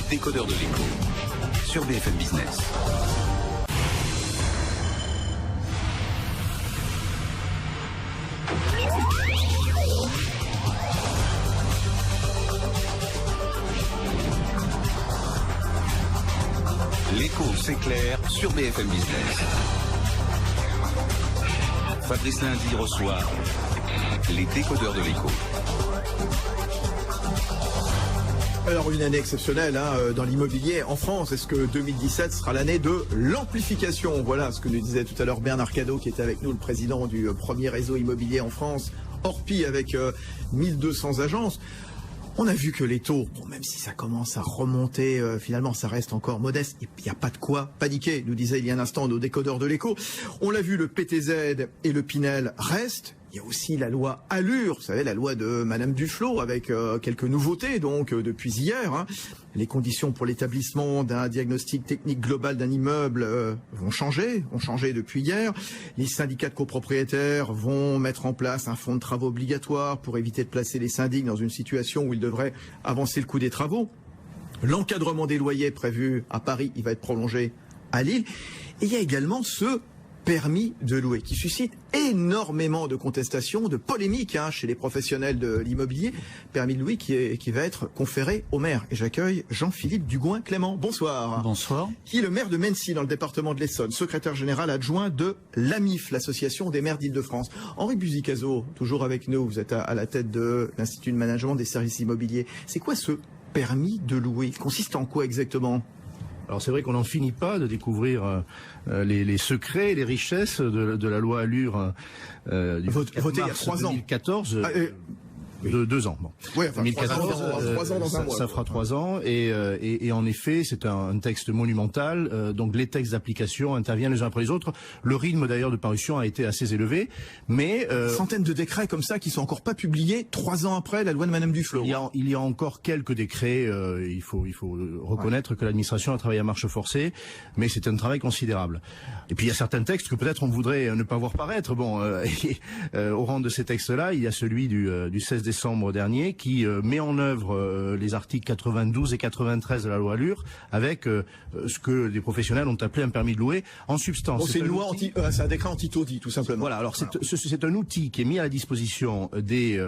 décodeur de l'écho sur BFM Business. L'écho s'éclaire sur BFM Business. Fabrice Lundi reçoit les décodeurs de l'écho. Alors une année exceptionnelle dans l'immobilier en France. Est-ce que 2017 sera l'année de l'amplification? Voilà ce que nous disait tout à l'heure Bernard Cadot, qui était avec nous, le président du premier réseau immobilier en France, Orpi, avec 1200 agences. On a vu que les taux, même si ça commence à remonter, finalement ça reste encore modeste. Il n'y a pas de quoi paniquer, nous disait il y a un instant nos décodeurs de l'écho. On l'a vu, le PTZ et le Pinel restent. Il y a aussi la loi Allure, vous savez, la loi de Madame Duflot, avec quelques nouveautés donc depuis hier. Les conditions pour l'établissement d'un diagnostic technique global d'un immeuble ont changé depuis hier. Les syndicats de copropriétaires vont mettre en place un fonds de travaux obligatoire pour éviter de placer les syndics dans une situation où ils devraient avancer le coût des travaux. L'encadrement des loyers prévu à Paris, il va être prolongé à Lille. Et il y a également ce permis de louer qui suscite énormément de contestations, de polémiques chez les professionnels de l'immobilier. Permis de louer qui va être conféré au maire. Et j'accueille Jean-Philippe Dugouin-Clément. Bonsoir. Bonsoir. Qui est le maire de Mennecy dans le département de l'Essonne, secrétaire général adjoint de l'AMIF, l'association des maires d'Île-de-France. Henri Buzicazo, toujours avec nous, vous êtes à la tête de l'Institut de management des services immobiliers. C'est quoi ce permis de louer? Il consiste en quoi exactement? Alors c'est vrai qu'on n'en finit pas de découvrir les secrets, les richesses de la loi Allure du votée il y a 3 ans. 2014. De 2 ans. Bon. Oui, enfin, 2014, 3 ans dans un mois. Ça fera 3 ans et en effet, c'est un texte monumental. Donc les textes d'application interviennent les uns après les autres. Le rythme d'ailleurs de parution a été assez élevé, mais centaines de décrets comme ça qui sont encore pas publiés 3 ans après la loi de Madame Duflot. Il y a encore quelques décrets. Il faut reconnaître que l'administration a travaillé à marche forcée, mais c'est un travail considérable. Et puis il y a certains textes que peut-être on voudrait ne pas voir paraître. Bon, au rang de ces textes-là, il y a celui du 16 décembre dernier qui met en œuvre les articles 92 et 93 de la loi Allure avec ce que des professionnels ont appelé un permis de louer en substance. Bon, c'est une loi c'est un décret anti-taudis tout simplement. Voilà, alors c'est un outil qui est mis à la disposition des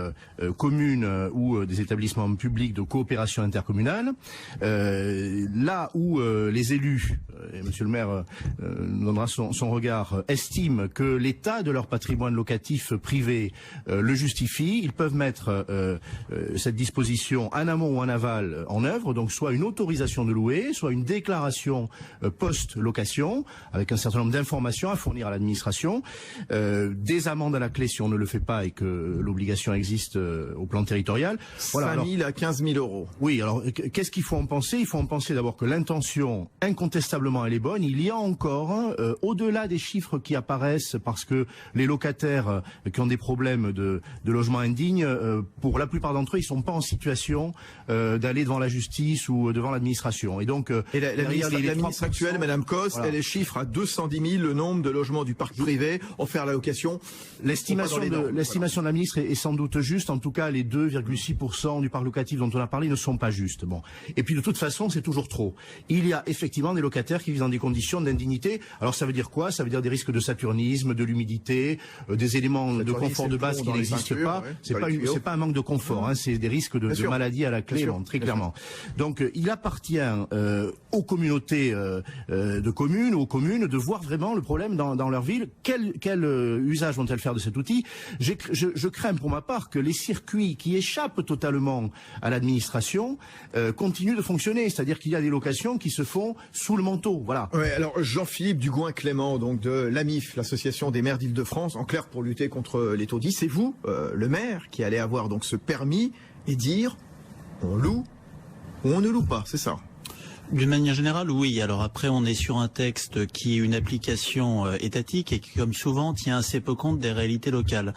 communes ou des établissements publics de coopération intercommunale, là où les élus, et monsieur le maire nous donnera son regard, estiment que l'état de leur patrimoine locatif privé le justifie, ils peuvent mettre cette disposition en amont ou en aval en œuvre, donc soit une autorisation de louer, soit une déclaration post-location, avec un certain nombre d'informations à fournir à l'administration, des amendes à la clé si on ne le fait pas et que l'obligation existe au plan territorial. Voilà, 5 000 à 15 000 euros. Oui, alors qu'est-ce qu'il faut en penser? Il faut en penser d'abord que l'intention, incontestablement, elle est bonne. Il y a encore, au-delà des chiffres qui apparaissent, parce que les locataires qui ont des problèmes de logement indigne, pour la plupart d'entre eux, ils sont pas en situation d'aller devant la justice ou devant l'administration. Et donc, la ministre actuelle, Madame Cos, voilà, elle chiffre à 210 000 le nombre de logements du parc privé offerts à la location. L'estimation de la ministre est sans doute juste. En tout cas, les 2,6% du parc locatif dont on a parlé ne sont pas justes. Bon. Et puis de toute façon, c'est toujours trop. Il y a effectivement des locataires qui vivent dans des conditions d'indignité. Alors ça veut dire quoi? Ça veut dire des risques de saturnisme, de l'humidité, des éléments de confort de base qui n'existent pas. C'est pas un manque de confort, c'est des risques de maladies à la clé, très clairement. Donc il appartient aux communautés de communes, aux communes, de voir vraiment le problème dans leur ville. Quel usage vont-elles faire de cet outil? Je crains pour ma part que les circuits qui échappent totalement à l'administration continuent de fonctionner, c'est-à-dire qu'il y a des locations qui se font sous le manteau. Voilà. Ouais, alors Jean-Philippe Dugouin-Clément, donc de l'AMIF, l'association des maires d'Île-de-France, en clair pour lutter contre les taudis, c'est vous, le maire, qui allez avoir donc ce permis et dire on loue ou on ne loue pas, c'est ça? D'une manière générale, oui. Alors après, on est sur un texte qui est une application étatique et qui, comme souvent, tient assez peu compte des réalités locales.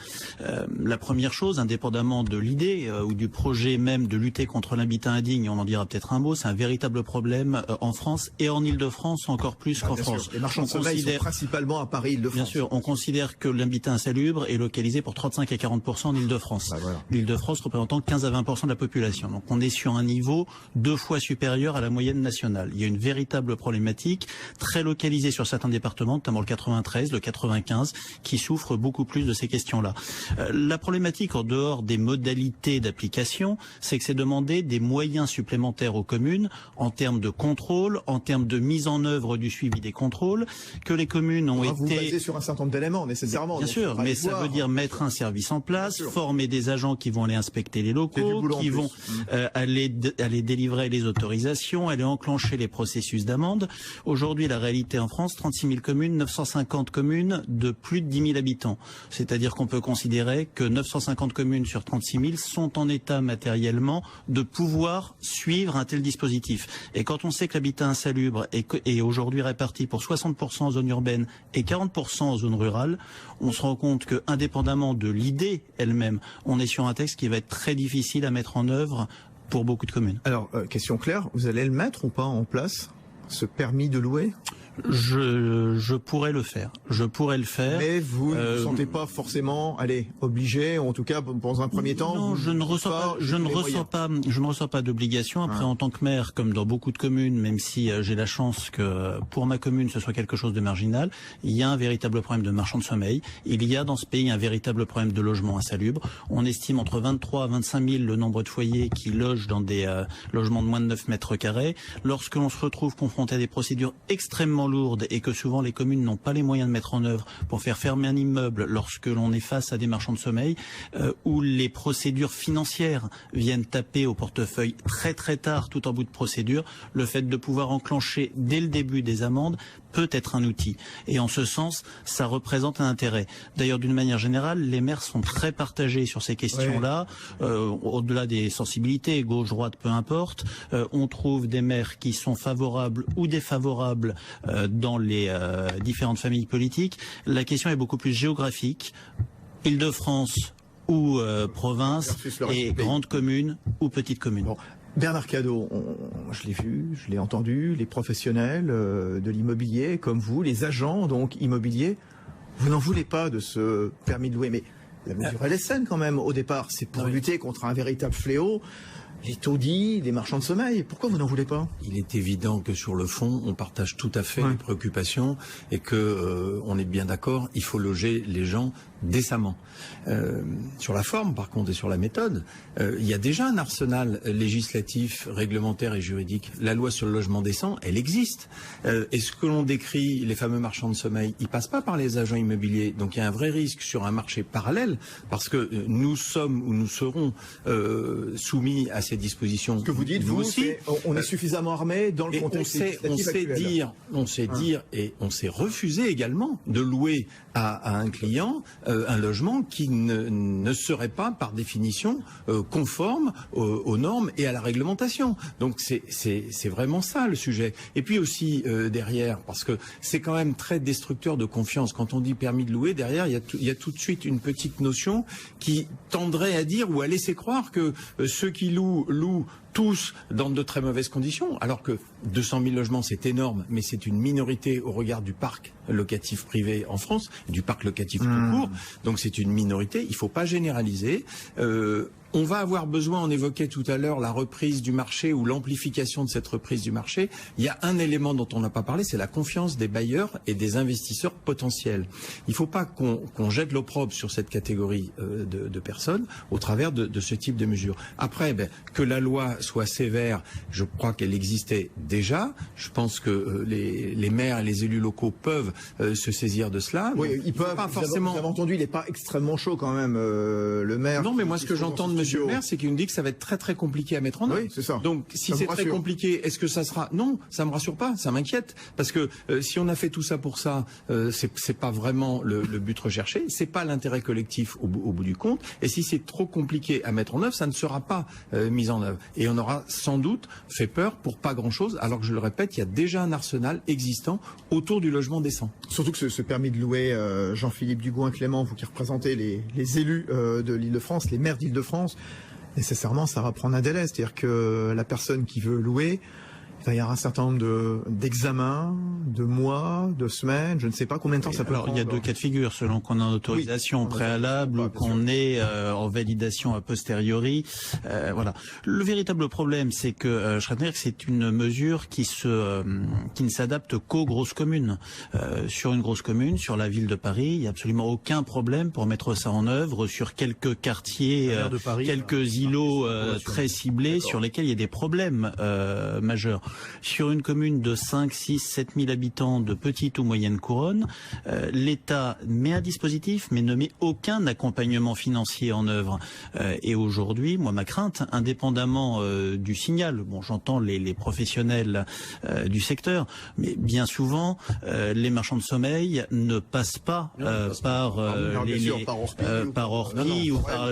La première chose, indépendamment de l'idée ou du projet même de lutter contre l'habitat indigne, on en dira peut-être un mot, c'est un véritable problème en France et en Île-de-France encore plus qu'en France. Les marchands de sommeil sont principalement à Paris, Île-de-France. Bien sûr, on considère que l'habitat insalubre est localisé pour 35 à 40% en Île-de-France. Voilà. L'Île-de-France représentant 15 à 20% de la population. Donc on est sur un niveau 2 fois supérieur à la moyenne nationale. Il y a une véritable problématique très localisée sur certains départements, notamment le 93, le 95, qui souffrent beaucoup plus de ces questions-là. La problématique en dehors des modalités d'application, c'est que c'est demander des moyens supplémentaires aux communes en termes de contrôle, en termes de mise en œuvre du suivi des contrôles, que les communes ont été... Vous basez sur un certain nombre d'éléments, nécessairement. Bien sûr, mais ça veut dire mettre un service en place, former des agents qui vont aller inspecter les locaux, qui vont aller délivrer les autorisations, aller enclencher les processus d'amende. Aujourd'hui, la réalité en France, 36 000 communes, 950 communes de plus de 10 000 habitants. C'est-à-dire qu'on peut considérer que 950 communes sur 36 000 sont en état matériellement de pouvoir suivre un tel dispositif. Et quand on sait que l'habitat insalubre est aujourd'hui réparti pour 60% en zone urbaine et 40% en zone rurale, on se rend compte que, indépendamment de l'idée elle-même, on est sur un texte qui va être très difficile à mettre en œuvre pour beaucoup de communes. Alors, question claire, vous allez le mettre ou pas en place, ce permis de louer ? Je pourrais le faire. Je pourrais le faire. Mais vous ne vous sentez pas forcément, obligé, ou en tout cas, dans un premier temps. Non, je ne ressens pas d'obligation. Après, en tant que maire, comme dans beaucoup de communes, même si j'ai la chance que pour ma commune ce soit quelque chose de marginal, il y a un véritable problème de marchands de sommeil. Il y a dans ce pays un véritable problème de logement insalubre. On estime entre 23 à 25 000 le nombre de foyers qui logent dans des logements de moins de 9 mètres carrés. Lorsque l'on se retrouve confronté à des procédures extrêmement lourdes et que souvent les communes n'ont pas les moyens de mettre en œuvre pour faire fermer un immeuble lorsque l'on est face à des marchands de sommeil, où les procédures financières viennent taper au portefeuille très très tard tout en bout de procédure, le fait de pouvoir enclencher dès le début des amendes peut être un outil. Et en ce sens, ça représente un intérêt. D'ailleurs, d'une manière générale, les maires sont très partagés sur ces questions-là. Au-delà des sensibilités, gauche, droite, peu importe, on trouve des maires qui sont favorables ou défavorables dans les différentes familles politiques. La question est beaucoup plus géographique. Île-de-France ou province, et grande commune ou petite commune. Bon. Bernard Cadot, je l'ai vu, je l'ai entendu, les professionnels de l'immobilier, comme vous, les agents donc immobiliers, vous n'en voulez pas de ce permis de louer, mais la mesure elle est saine quand même au départ, c'est pour lutter contre un véritable fléau. Les taudis, les marchands de sommeil, pourquoi vous n'en voulez pas? Il est évident que sur le fond, on partage tout à fait les préoccupations et que on est bien d'accord, il faut loger les gens décemment. Sur la forme, par contre, et sur la méthode, il y a déjà un arsenal législatif, réglementaire et juridique. La loi sur le logement décent, elle existe. Et ce que l'on décrit, les fameux marchands de sommeil, ils passent pas par les agents immobiliers. Donc il y a un vrai risque sur un marché parallèle, parce que nous sommes ou nous serons soumis à ces dispositions. Ce que vous dites, vous aussi, on est suffisamment armé dans le contexte législatif on sait dire et on s'est refusé également de louer à un client un logement qui ne serait pas par définition conforme aux normes et à la réglementation. Donc c'est vraiment ça le sujet. Et puis aussi derrière, parce que c'est quand même très destructeur de confiance. Quand on dit permis de louer, derrière il y a tout de suite une petite notion qui tendrait à dire ou à laisser croire que ceux qui louent tous dans de très mauvaises conditions, alors que 200 000 logements c'est énorme, mais c'est une minorité au regard du parc locatif privé en France, du parc locatif tout court, donc c'est une minorité, il ne faut pas généraliser. On va avoir besoin, on évoquait tout à l'heure la reprise du marché ou l'amplification de cette reprise du marché. Il y a un élément dont on n'a pas parlé, c'est la confiance des bailleurs et des investisseurs potentiels. Il ne faut pas qu'on jette l'opprobre sur cette catégorie de personnes au travers de ce type de mesures. Après, que la loi soit sévère, je crois qu'elle existait déjà. Je pense que les maires et les élus locaux peuvent se saisir de cela. Oui, ils peuvent. Pas forcément. Vous avez entendu, il n'est pas extrêmement chaud quand même, le maire. Non, mais moi, ce que j'entends de Monsieur studio. le maire, c'est qu'il nous dit que ça va être très très compliqué à mettre en œuvre. Oui, c'est ça. Donc si Ça c'est me très rassure. compliqué, est-ce que ça sera... Non, ça me rassure pas, ça m'inquiète. Parce que si on a fait tout ça pour ça, c'est pas vraiment le but recherché, c'est pas l'intérêt collectif au bout du compte. Et si c'est trop compliqué à mettre en œuvre, ça ne sera pas mis en œuvre. Et on aura sans doute fait peur pour pas grand-chose, alors que je le répète, il y a déjà un arsenal existant autour du logement décent. Surtout que ce permis de louer, Jean-Philippe Dugouin-Clément, vous qui représentez les élus de l'Île-de-France, les maires d'Île-de-France, nécessairement ça va prendre un délai. C'est-à-dire que la personne qui veut louer, il va y avoir un certain nombre d'examens, de mois, de semaines, je ne sais pas combien de temps ça peut Alors, prendre. il y a deux cas de figure, selon qu'on est en autorisation préalable ou qu'on est en validation a posteriori. Voilà. Le véritable problème, c'est que je dirais que c'est une mesure qui ne s'adapte qu'aux grosses communes. Sur une grosse commune, sur la ville de Paris, il n'y a absolument aucun problème pour mettre ça en œuvre sur quelques quartiers, de Paris, quelques îlots très ciblés sur lesquels il y a des problèmes majeurs. Sur une commune de 5, 6, 7 000 habitants de petite ou moyenne couronne, l'État met un dispositif mais ne met aucun accompagnement financier en œuvre. Et aujourd'hui, moi, ma crainte, indépendamment du signal, bon, j'entends les professionnels du secteur, mais bien souvent, les marchands de sommeil ne passent pas par Orpi ou par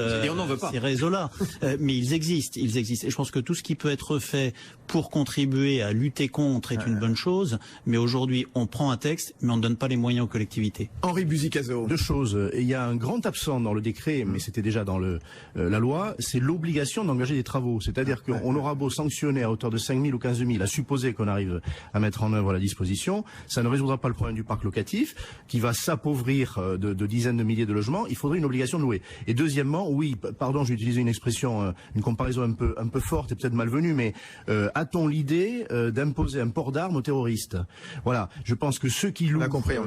ces réseaux-là. Mais ils existent. Et je pense que tout ce qui peut être fait pour contribuer à lutter contre est une bonne chose, mais aujourd'hui on prend un texte mais on ne donne pas les moyens aux collectivités. Henri Buzicazo. Deux choses. Il y a un grand absent dans le décret, mais c'était déjà dans la loi, c'est l'obligation d'engager des travaux. C'est-à-dire qu'on aura beau sanctionner à hauteur de 5 000 ou 15 000, à supposer qu'on arrive à mettre en œuvre la disposition, ça ne résoudra pas le problème du parc locatif, qui va s'appauvrir de dizaines de milliers de logements. Il faudrait une obligation de louer. Et deuxièmement, oui, pardon, j'ai utilisé une expression, une comparaison un peu forte et peut-être malvenue, mais a-t-on l'idée d'imposer un port d'armes aux terroristes? Voilà, je pense que ceux qui louent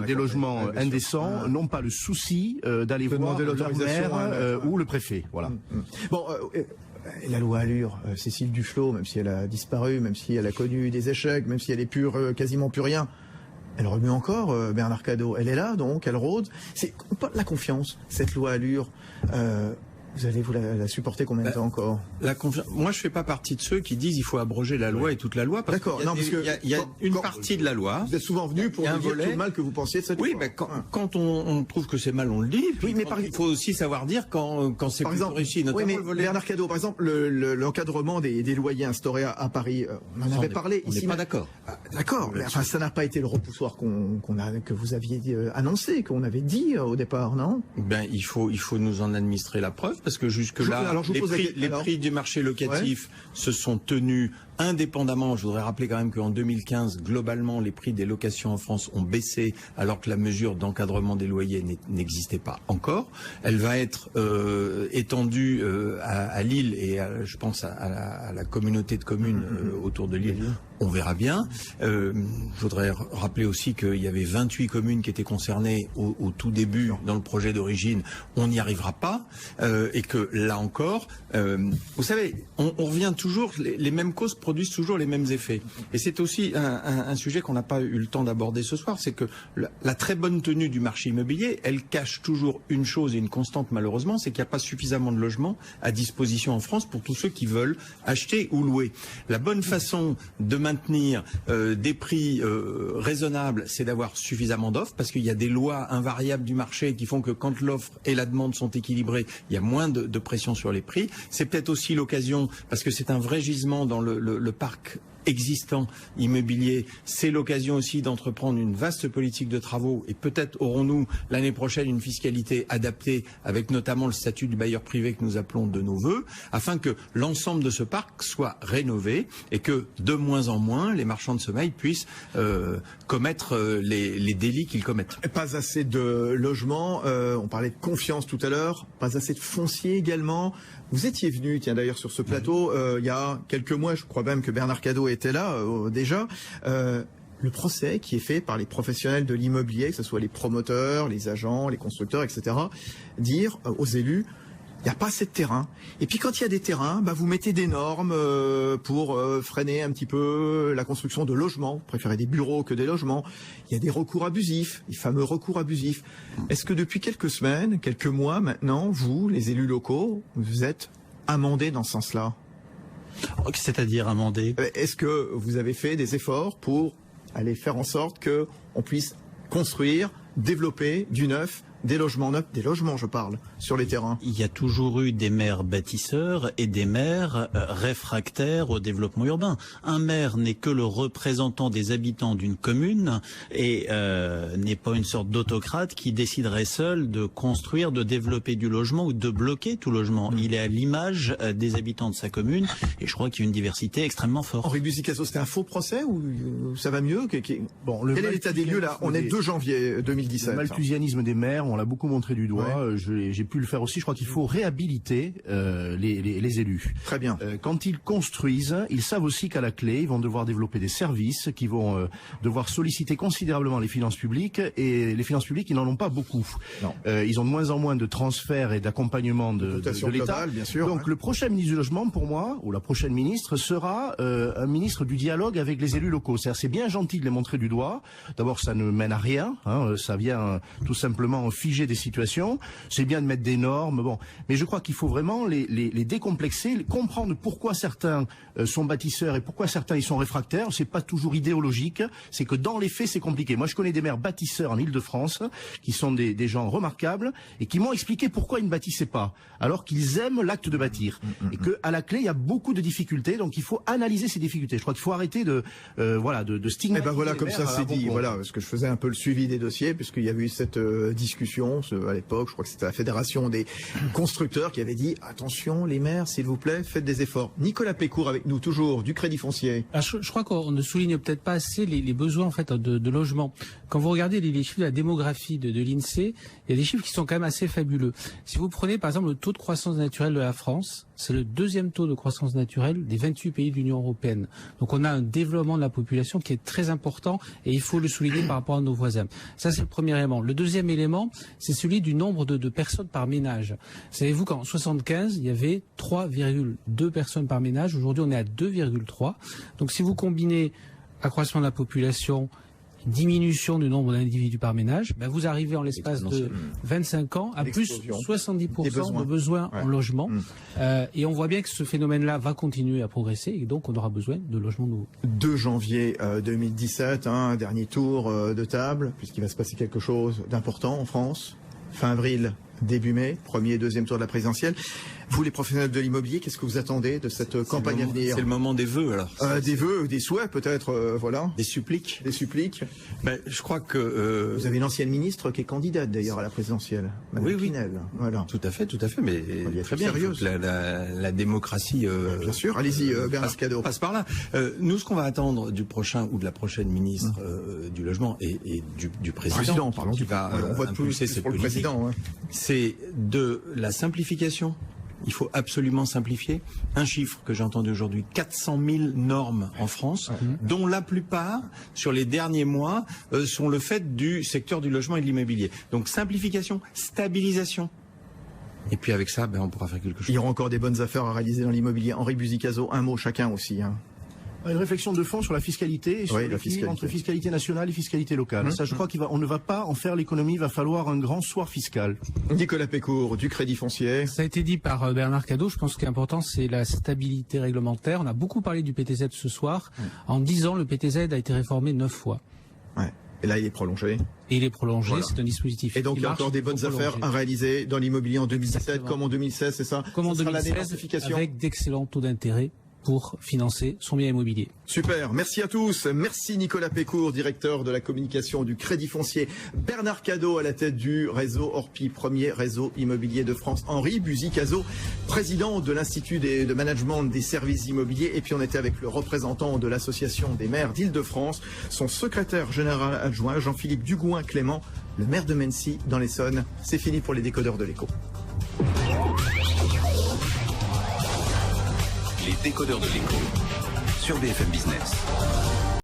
des logements indécents n'ont pas le souci d'aller voir leur maire ou le préfet. Voilà. Bon, la loi Allure, Cécile Duflot, même si elle a disparu, même si elle a connu des échecs, même si elle est quasiment plus rien, elle remue encore, Bernard Cadot. Elle est là, donc, elle rôde. C'est pas de la confiance, cette loi Allure. Vous allez la supporter combien de temps encore? Moi, je fais pas partie de ceux qui disent il faut abroger la loi et toute la loi. D'accord. Il y a une partie de la loi. Vous êtes souvent venu pour nous dire tout le mal que vous pensiez de cette loi. Oui, quand on trouve que c'est mal, on le dit. Oui, mais il faut aussi savoir dire quand c'est plutôt réussi. Oui, mais Bernard Cadot, par exemple, l'encadrement des loyers instaurés à Paris, on en avait parlé. On n'est pas d'accord. D'accord, mais enfin, ça n'a pas été le repoussoir que vous aviez annoncé, qu'on avait dit au départ, non? Ben, il faut nous en administrer la preuve. Parce que jusque-là, les prix du marché locatif se sont tenus indépendamment. Je voudrais rappeler quand même qu'en 2015, globalement, les prix des locations en France ont baissé alors que la mesure d'encadrement des loyers n'existait pas encore. Elle va être étendue à Lille et je pense à la communauté de communes autour de Lille. On verra bien. Je voudrais rappeler aussi qu'il y avait 28 communes qui étaient concernées au tout début dans le projet d'origine. On n'y arrivera pas. Et que là encore, vous savez, on revient toujours, les mêmes causes produisent toujours les mêmes effets. Et c'est aussi un sujet qu'on n'a pas eu le temps d'aborder ce soir, c'est que la très bonne tenue du marché immobilier, elle cache toujours une chose et une constante malheureusement, c'est qu'il n'y a pas suffisamment de logements à disposition en France pour tous ceux qui veulent acheter ou louer. La bonne façon de maintenir des prix raisonnables, c'est d'avoir suffisamment d'offres, parce qu'il y a des lois invariables du marché qui font que quand l'offre et la demande sont équilibrées, il y a moins de pression sur les prix. C'est peut-être aussi l'occasion, parce que c'est un vrai gisement dans le parc existant immobilier, c'est l'occasion aussi d'entreprendre une vaste politique de travaux et peut-être aurons-nous l'année prochaine une fiscalité adaptée avec notamment le statut du bailleur privé que nous appelons de nos voeux, afin que l'ensemble de ce parc soit rénové et que de moins en moins les marchands de sommeil puissent commettre les délits qu'ils commettent. Pas assez de logements, on parlait de confiance tout à l'heure, pas assez de foncier également. Vous étiez venu, tiens d'ailleurs sur ce plateau, il y a quelques mois, je crois même que Bernard Cadot était là déjà. Le procès qui est fait par les professionnels de l'immobilier, que ce soit les promoteurs, les agents, les constructeurs, etc., dire aux élus, il n'y a pas assez de terrain. Et puis quand il y a des terrains, vous mettez des normes pour freiner un petit peu la construction de logements. Vous préférez des bureaux que des logements. Il y a des recours abusifs, les fameux recours abusifs. Est-ce que depuis quelques semaines, quelques mois maintenant, vous, les élus locaux, vous êtes amender dans ce sens-là? C'est-à-dire amender? Est-ce que vous avez fait des efforts pour aller faire en sorte que on puisse construire, développer du neuf, des logements neufs, des logements je parle, sur les terrains? Il y a toujours eu des maires bâtisseurs et des maires réfractaires au développement urbain. Un maire n'est que le représentant des habitants d'une commune et n'est pas une sorte d'autocrate qui déciderait seul de construire, de développer du logement ou de bloquer tout logement. Il est à l'image des habitants de sa commune et je crois qu'il y a une diversité extrêmement forte. Henri Buzicazo, c'était un faux procès ou ça va mieux? Bon, quel est l'état des lieux là? On est 2 janvier 2017. Le malthusianisme des maires, on l'a beaucoup montré du doigt. Ouais. J'ai pu le faire aussi. Je crois qu'il faut réhabiliter les élus. Très bien. Quand ils construisent, ils savent aussi qu'à la clé, ils vont devoir développer des services, qui vont devoir solliciter considérablement les finances publiques. Et les finances publiques, ils n'en ont pas beaucoup. Ils ont de moins en moins de transferts et d'accompagnement de l'État. Bien sûr. Donc le prochain ministre du Logement, pour moi, ou la prochaine ministre, sera un ministre du dialogue avec les élus locaux. C'est bien gentil de les montrer du doigt. D'abord, ça ne mène à rien. Ça vient tout simplement figer des situations. C'est bien de mettre des normes, bon, mais je crois qu'il faut vraiment les décomplexer, comprendre pourquoi certains sont bâtisseurs et pourquoi certains ils sont réfractaires. C'est pas toujours idéologique, c'est que dans les faits c'est compliqué. Moi je connais des maires bâtisseurs en Île-de-France qui sont des gens remarquables et qui m'ont expliqué pourquoi ils ne bâtissaient pas, alors qu'ils aiment l'acte de bâtir et que à la clé il y a beaucoup de difficultés, donc il faut analyser ces difficultés. Je crois qu'il faut arrêter de stigmatiser. Et ben voilà, comme ça c'est dit. Voilà, parce que je faisais un peu le suivi des dossiers puisqu'il y avait eu cette discussion à l'époque, je crois que c'était la fédération des constructeurs qui avait dit attention les maires s'il vous plaît faites des efforts. Nicolas Pécourt avec nous toujours du Crédit Foncier. Je crois qu'on ne souligne peut-être pas assez les besoins en fait de logement. Quand vous regardez les chiffres de la démographie de l'INSEE, il y a des chiffres qui sont quand même assez fabuleux. Si vous prenez par exemple le taux de croissance naturelle de la France, c'est le 2e taux de croissance naturelle des 28 pays de l'Union européenne. Donc on a un développement de la population qui est très important et il faut le souligner par rapport à nos voisins. Ça c'est le premier élément. Le deuxième élément, c'est celui du nombre de personnes par ménage. Savez-vous qu'en 75, il y avait 3,2 personnes par ménage. Aujourd'hui, on est à 2,3. Donc si vous combinez accroissement de la population, diminution du nombre d'individus par ménage, vous arrivez en l'espace de 25 ans à plus 70% de besoins en logement. Et on voit bien que ce phénomène-là va continuer à progresser et donc on aura besoin de logements nouveaux. 2 janvier 2017, un dernier tour de table, puisqu'il va se passer quelque chose d'important en France. Fin avril, début mai, premier et deuxième tour de la présidentielle. Vous, les professionnels de l'immobilier, qu'est-ce que vous attendez de cette campagne à venir? C'est le moment des vœux, alors. Des vœux, des souhaits, peut-être, voilà. Des suppliques. Des suppliques. Je crois que... Vous avez une ancienne ministre qui est candidate, d'ailleurs, à la présidentielle. Madame Pinel. Voilà. Tout à fait, mais très bien. Sérieuse. La démocratie... bien sûr, allez-y, Bernard Cadot. Passe par là. Nous, ce qu'on va attendre du prochain ou de la prochaine ministre du Logement et du président pardon, qui va impulser cette politique, c'est de la simplification. Il faut absolument simplifier. Un chiffre que j'ai entendu aujourd'hui, 400 000 normes en France, dont la plupart, sur les derniers mois, sont le fait du secteur du logement et de l'immobilier. Donc simplification, stabilisation. Et puis avec ça, on pourra faire quelque chose. Il y aura encore des bonnes affaires à réaliser dans l'immobilier. Henri Buzicazo, un mot chacun aussi. Une réflexion de fond sur la fiscalité et sur l'équilibre entre fiscalité nationale et fiscalité locale. Ça, je crois qu'on ne va pas en faire l'économie, il va falloir un grand soir fiscal. Nicolas Pécourt, du Crédit Foncier. Ça a été dit par Bernard Cadot, je pense que ce qui est important, c'est la stabilité réglementaire. On a beaucoup parlé du PTZ ce soir. En 10 ans, le PTZ a été réformé 9 fois. Et là, il est prolongé. Et il est prolongé, c'est un dispositif. Et donc, il y a encore des bonnes affaires à réaliser dans l'immobilier en 2017, comme en 2016, c'est ça? Comme en 2016, avec d'excellents taux d'intérêt pour financer son bien immobilier. Super, merci à tous. Merci Nicolas Pécourt, directeur de la communication du Crédit Foncier. Bernard Cadot à la tête du réseau Orpi, premier réseau immobilier de France. Henri Buzicazo, président de l'Institut de management des services immobiliers. Et puis on était avec le représentant de l'Association des maires d'Île-de-France, son secrétaire général adjoint Jean-Philippe Dugouin-Clément, le maire de Mency dans l'Essonne. C'est fini pour les décodeurs de l'écho. Les décodeurs de l'écho sur BFM Business.